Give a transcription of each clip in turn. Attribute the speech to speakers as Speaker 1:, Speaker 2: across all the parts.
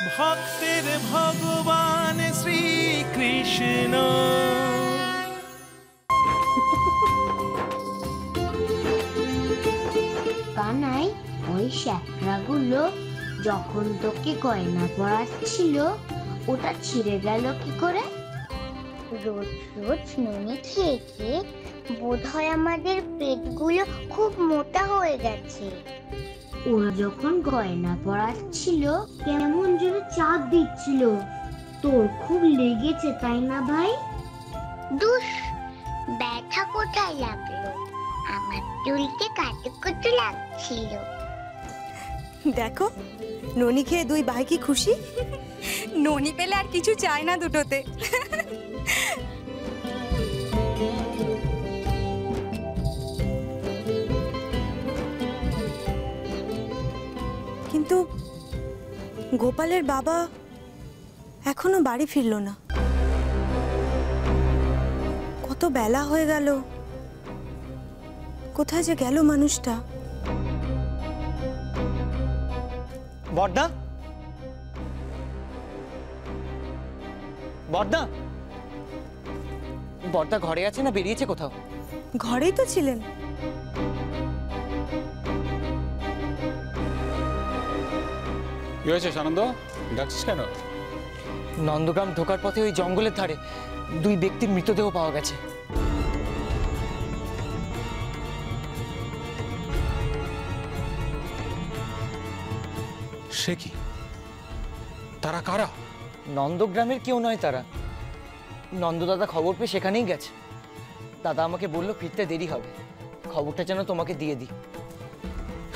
Speaker 1: ভক্তের ভগবান শ্রীকৃষ্ণ।
Speaker 2: কানাই, ওই শ্যাকরাগুলো যখন তোকে গয়না পরাচ্ছিল ওটা ছিঁড়ে গেল কি করে? রোজ রোজ ননি খেয়ে খেয়ে বোধহয় আমাদের পেটগুলো খুব মোটা হয়ে গেছে। ওরা যখন গয়না পরাচ্ছিল কেমন জোরে চাপ দিচ্ছিল। তোর খুব লেগেছে তাই না ভাই? দুষ, ব্যথা কোথায় লাগলো? আমার চুলকে কাটু কাটু লাগছিল।
Speaker 3: দেখো, ননি খেয়ে দুই ভাই কি খুশি। ননি পেলে আর কিছু চায় না দুটোতে। কিন্তু গোপালের বাবা এখনো বাড়ি ফিরল না। কত বেলা হয়ে গেল, কোথায় যে গেল মানুষটা?
Speaker 4: বড়দা, বড়দা, বড়দা ঘরে আছে না বেরিয়েছে কোথাও?
Speaker 3: ঘরেই তো ছিলেন।
Speaker 5: কি হয়েছে সানন্দ, ডাকছিস কেন?
Speaker 4: নন্দগ্রাম ঢোকার পথে ওই জঙ্গলের ধারে দুই ব্যক্তির মৃতদেহ পাওয়া গেছে।
Speaker 5: সে কি? তারা কারা?
Speaker 4: নন্দগ্রামের কেউ নয় তারা। নন্দদাদা খবর পেয়ে সেখানেই গেছে। দাদা আমাকে বললো ফিরতে দেরি হবে, খবরটা যেন তোমাকে দিয়ে দিই।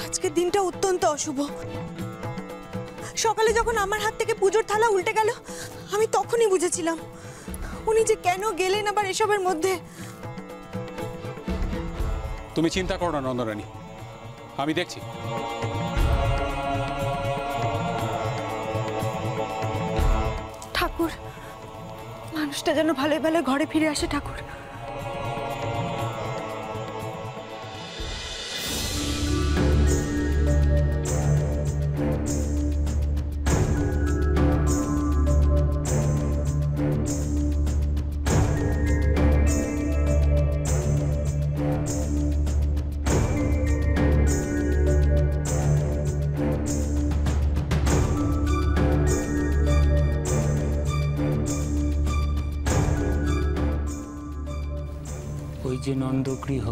Speaker 3: আজকের দিনটা অত্যন্ত অশুভ। সকালে যখন আমার হাত থেকে পুজোর থালা উল্টে গেল আমি তখনই বুঝেছিলাম উনি যে কেন গেলেন আবার এসবের মধ্যে।
Speaker 5: তুমি চিন্তা করো না নন্দরানী, আমি দেখছি।
Speaker 3: ঠাকুর, মানুষটা যেন ভালোই ভালো ঘরে ফিরে আসে ঠাকুর।
Speaker 4: ওই যে নন্দগৃহ।